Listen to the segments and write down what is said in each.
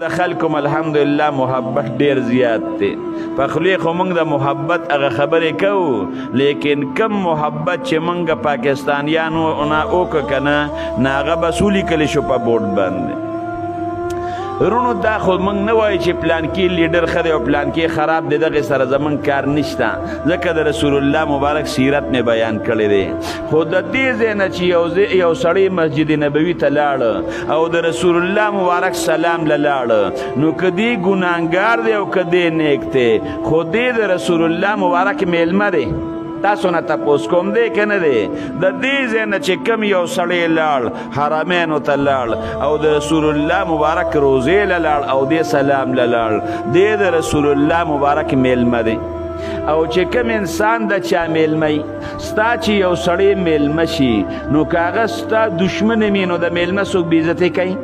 د خلکم الحمدلله محبت ډیر زیات دی په خولې خو موږ د محبت هغه خبرې کوو لیکن کم محبت چې موږ پاکستانیانو نه وکړو که نه نو هغه به څو لیکلی شو په بورډ باندې رونو دا خو موږ نه وایو چې پلانکي لیډر ښه دی او پلانکي خراب دی دغې سره زموږ کار نشته ځکه د رسول الله مبارک سیرت مې بیان کړی دی خو د دې ځای نه چې یو سړی مسجد نبوي ته لاړه او د رسول الله مبارک سلام له لاړه نو که دی ګناهګار دی او که دی نیک دی خو دی د رسول الله مبارک میلمه دی تاسو نه تپوس کوم دی که نه دی د دې ځای نه چې کوم یو سړی لاړ حرمینو ته لاړ او د رسول الله مبارک روزې له لاړ او دی سلام له لاړ دی د رسول الله مبارک میلمه دی او چې کوم انسان د چا میلمه ستا چې یو سړی میلمه شي نو که هغه ستا دشمن وي نو د میلمه څوک بېعزتي کوي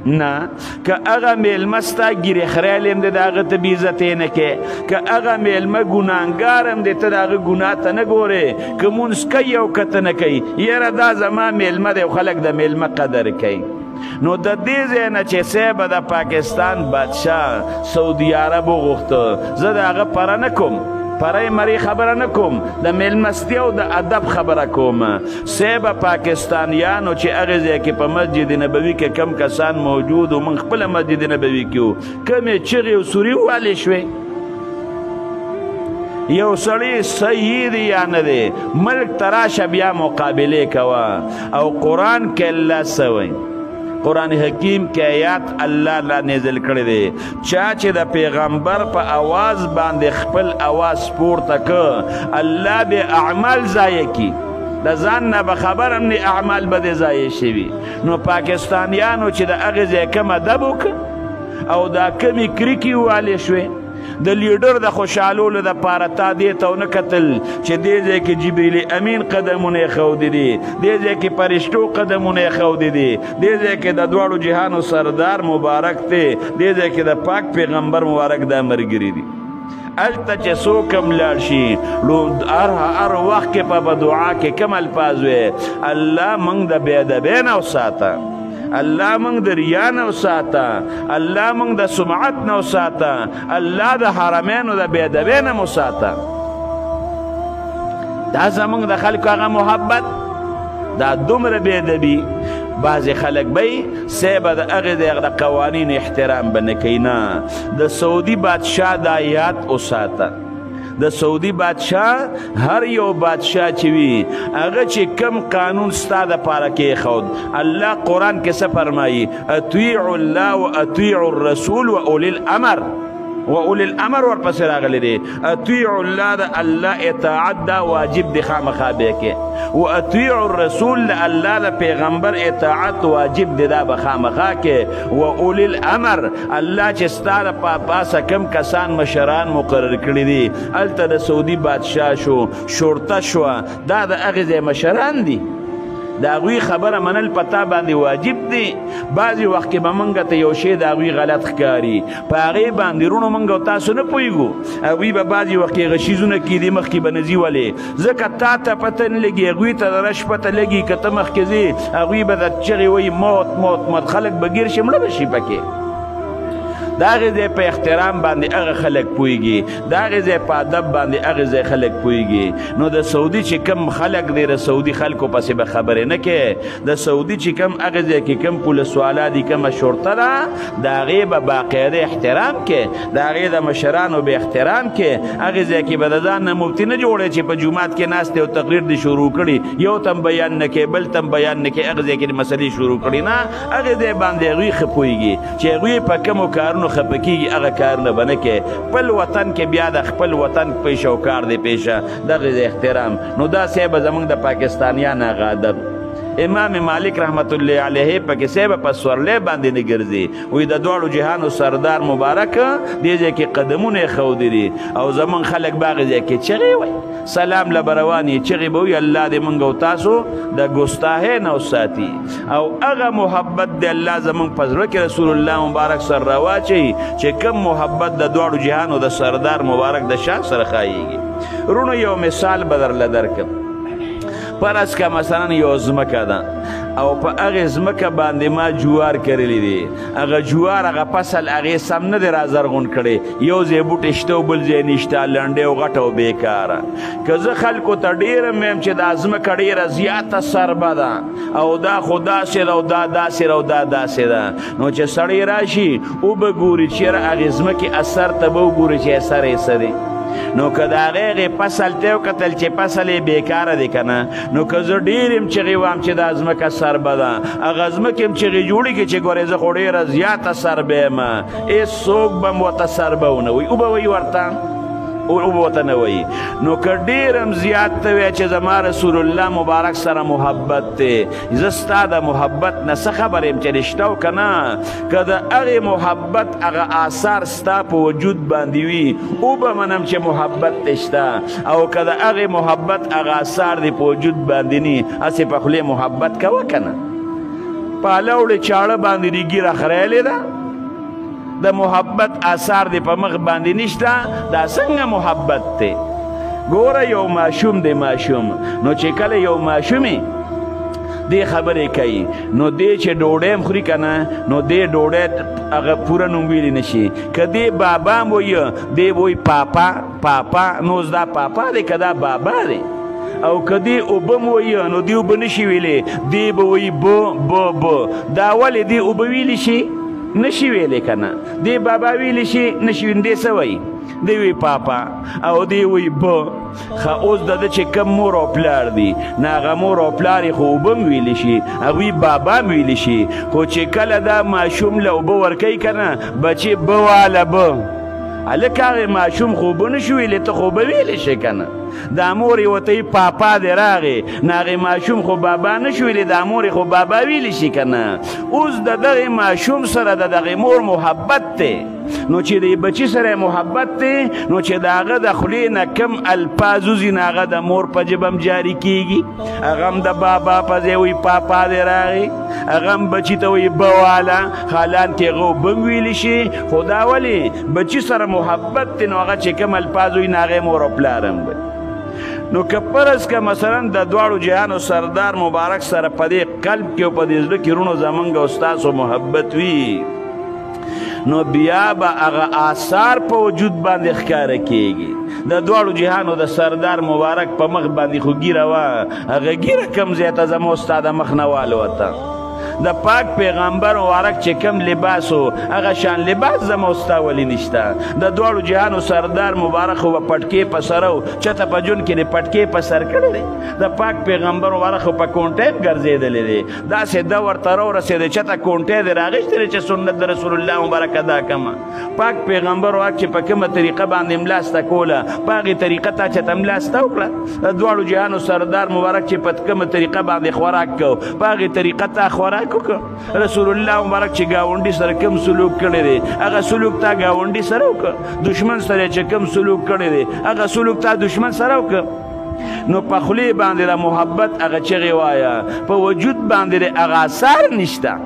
نه که هغه میلمه ستا ګیرې خریال هم دی د هغه ته بېعزتي نه کوې که هغه میلمه ګناهګار هم دی ته د هغه ګناه ته نه ګورې که مونځ کوي او که ته نه کوي یاره دا زما میلمه دی او خلک د میلمه قدر کوي نو د دې ځای نه چې صاحبه د پاکستان بادشاه سعودي عرب وغوښته زه د هغه پره نه کوم پرای مری خبره نکوم د میلمستیا او د ادب خبره کوم صاحبه پاکستانیانو چې هغې ځای کې په مسجد نبوي کې کم کسان موجود و موږ خپله مسجد نبوي کې وو کمې چغې او سوري والې شوې یو سړی صحیح دی یا نه دی ملک ته راشه بیا مقابلې کوه او قرآن کې الله څه وایي قرآن حکیم کې آیات الله لا نازل کړی دی چا چې د پیغمبر په آواز باندې خپل آواز پورته که الله به اعمال ضایع کی د ځان نه به خبر هم نه اعمال به دې ضایع شوي نو پاکستانیانو چې د هغې ځای کم ادب وکړه او دا کمې کرکې والې شوې د لیډر د خوشحالولو دپاره تا دې ته ونه کتل چې دې ځای کې جبریل امین قدمونه یې ښودي دي دې ځای کې فرشتو قدمونه یې ښودي دي دې ځای کې د دواړو جهانو سردار مبارک دی دې ځای کې د پاک پیغمبر مبارک دا ملګري دي هلته چې څوک هم لاړ شي نو هر وخت کې په دعا کې کوم الفاظ وی الله موږ د بېادبۍ نه وساته الله موږ د ریا نه وساته الله موږ د سمعت نه وساته الله د حرمینو د بېادبۍ نه وساته دا زموږ د خلکو هغه محبت دا دومره بېادبي بعضې خلک به صاحبه د هغې د قوانینو احترام به نه کوي نه د سعودي بادشاه دا یاد وساته د سعودي بادشاه هر یو بادشاه چې وي هغه چې کم قانون ستا دپاره کېښود الله قرآن کې څه فرمایي اطیعوا الله و اطیعوا الرسول و اولی الامر و اولی الامر ورپسې راغلی دی اطیعوا الله د الله اطاعت دا واجب دی خامخا بیا کې و اطیعوا الرسول د الله د پیغمبر اطاعت واجب دی دا به خامخا کې و اولی الامر الله چې ستا د پاسه کم کسان مشران مقرر کړي دي هلته د سعودي بادشاه شو شورته شوه دا د هغې ځای مشران دي د هغوی خبره منل په تا باندې واجب دی بعضې وخت کې به موږ ته یو شی د هغوی غلط ښکاري په هغې باندې رونو موږ او تاسو نه پوهېږو هغوی به بعضې وخت کې هغه شیزونه کېدي مخکې به نه ځي ولې ځکه تا ته پته نه لګي هغوی ته د رش پته لګي که ته مخکې ځې هغوی به د چغې وایي موت موت موت خلک به ګیر شي مړه به شي پکې د هغې ځای په احترام باندې هغه خلک پوهېږي د هغې ځای په ادب باندې هغې ځای خلک پوهېږي نو د سعودي چې کم خلک دی د سعودي خلکو پسې به خبرې نه کوې د سعودي چې کم هغې ځای کې کم پولیسوالا دي کمه شرطه ده د هغې به باقاعده احترام کې د هغې د مشرانو به احترام کې هغې ځای کې به د ځان نه مفتي نه جوړی چې په جومات کې ناست دی او تقریر دې شروع کړي یو تم بیان نه کوي بل تم بیان نه کوي هغې ځای کې مسلې شروع کړي نه هغې ځای باندې هغوی ښه پوهېږي چې هغوی په کومو کارونو خفه کېږي هغه کارونه به نه کوې خپل وطن کې بیا د خپل وطن پیشه او کار دی پیشه دغې د احترام نو دا صاحبه زموږ د پاکستانیان هغه ادب امام مالک رحمت الله علیه پکې صاحبه په سورلی باندې نه ګرځي وایي د دواړو جهانو سردار مبارک دې ځای کې قدمونه یې ښودي دي او زموږ خلک به هغې ځای کې چغې وایي سلام له به روانې چغې به وایي الله دې موږ او تاسو د ګستاهۍ نه وساتي او هغه محبت د الله زموږ په زړه کې رسول الله مبارک سره راواچوي چې کوم محبت د دواړو جهانو د سردار مبارک د شاه سره ښایېږي رونو یو مثال به درله درکړم فرض که مثلا یو ځمکه ده او په هغې ځمکه باندې ما جوار کرلی دی هغه جوار هغه فصل هغې سم نه دی رازرغون کړی یو ځای بوټی شته او بل ځای نشته لنډې او غټه او بېکاره که زه خلکو ته ډېره میم چې دا ځمکه ډېره زیاته سربه ده او دا خو داسې ده او دا داسې ده او دا داسې ده نو چې سړی راشي وبه ګوري چېرې هغې ځمکې اثر ته به وګوري چې اثر یې څه دی نو که د هغې فصل ته وکتل چې فصل یې بېکاره دی که نه نو که زه ډېر یم چغې وایم چې دا ځمکه سربه ده هغه ځمکې م چغې جوړې کړي چې ګورې زه خو ډېره زیاته سربه یم هېڅوک به م ورته سربه ونه وایي وبه وایي ورته وبه ورته نه وایي نو که ډېر هم زیات ته وایه چې زما رسول الله مبارک سره محبت دی زه ستا د محبت نه څه خبر یم چې رشته او که نه که د هغې محبت هغه آثار ستا په وجود باندې وي وبه منم چې محبت دې شته او که د هغې محبت هغه آثار دې په وجود باندې ني هسې په خولې محبت کوه که نه پاله وړې چاړه باندې دې ږیره خریلې ده د محبت آثار دی په مخ باندې نشته دا څنګه محبت دی ګوره یو ماشوم دی ماشوم نو چې کله یو ماشومې دې خبرې کوي نو دې چې ډوډۍ هم خوري که نه نو دې ډوډۍ هغه پوره نوم ویلی نه شي که دې بابا هم وایي دې وایي پاپا پاپا نو اوس دا پاپا دی که دا بابا دی او که دې اوبه م وایي نو دې اوبه نه شي ویلی دې به وایي بو بو بو دا ولې دې اوبه ویلی شي نشي ویلی که نه دې بابا ویلی شي نشي دې څه وایي دی وی پاپا او دی وی بو خو اوس د چې کم مور او پلار دی نه هغه مور او پلار یې خو اوبه م ویلی شي هغوی بابا م ویلی شي خو چې کله دا ماشوم له اوبه ورکوي که نه بچې به واله به هلک هغې ماشوم خو اوبه نه شي ویلی ته خو به ویلی شي که نه دا مور یې ورته وي پاپا دی راغې نه هغې ماشوم خو بابا نه شي ویلی دا مور یې خو بابا ویلی شي که نه اوس د دغې ماشوم سره د دغې مور محبت دی نو چې د بچي سره محبت دی نو چې د هغه د خولې نه کم الفاظ وځي نو هغه د مور په ژبه هم جاري کېږي هغه هم د بابا په ځای وایي پاپا دی راغی هغه هم بچي ته وایي بواله حالان کې هغه اوبه هم ویلی شي خو دا ولې بچي سره محبت دی نو هغه چې کم الفاظ وایي نو هغې مور او پلار هم وایي نو که فرض که مثلا د دواړو جهانو سردار مبارک سره په دې قلب کې او په دې زړه کې رونو زمونږ او ستاسو محبت وي نو بیا به هغه آثار په وجود باندې ښکاره کېږي د دواړو جهانو د سردار مبارک په مخ باندې خو ګیره وه هغه ګیره کم ځای ته زما ستا د مخ نه والوته د پاک پیغمبر مبارک چې کم لباس و هغه شان لباس زما ستا ولې نشته د دواړو جهانو سردار مبارک خو به پټکې په سر او چته په جون کې د پټکې په سر کړی دی د پاک پیغمبر مبارک خو په کونټۍ هم ګرځېدلی دی داسې دور ته راورسېدی چته کونټۍ دی راغېشتی دی چې سنت د رسول الله مبارک ادا کړمه پاک پیغمبر مبارک چې په کومه طریقه باندې ملاسته کوله په هغې طریقه تا چته ملاسته وکړه د دواړو جهانو سردار مبارک چې په کومه طریقه باندې خوراک کو په هغې طریقه تا خوراک رسول الله مبارک چې ګاونډي سره کم سلوک کړی دی هغه سلوک تا ګاونډي سره وکړه دشمن سره چې کم سلوک کړی دی هغه سلوک تا دشمن سره وکړه نو په خولې باندې د محبت هغه چغې وایه په وجود باندې هغه اثار نشته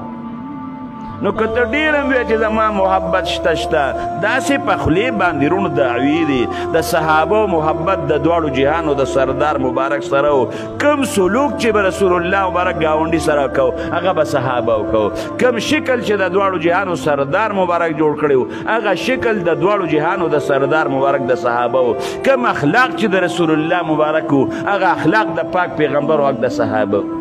نو که ته ډېر هم وایې چې زما محبت شته شته داسې په خولې باندې رونو دعوې دي د صحابو محبت د دواړو جهانو د سردار مبارک سره و کم سلوک چې به رسول الله مبارک ګاونډي سره کو هغه به صحابه وکو کم شکل چې د دواړو جهانو سردار مبارک جوړ کړی و هغه شکل د دواړو جهانو د سردار مبارک د صحابه و کم اخلاق چې د رسول الله مبارک و هغه اخلاق د پاک پیغمبر و د صحابه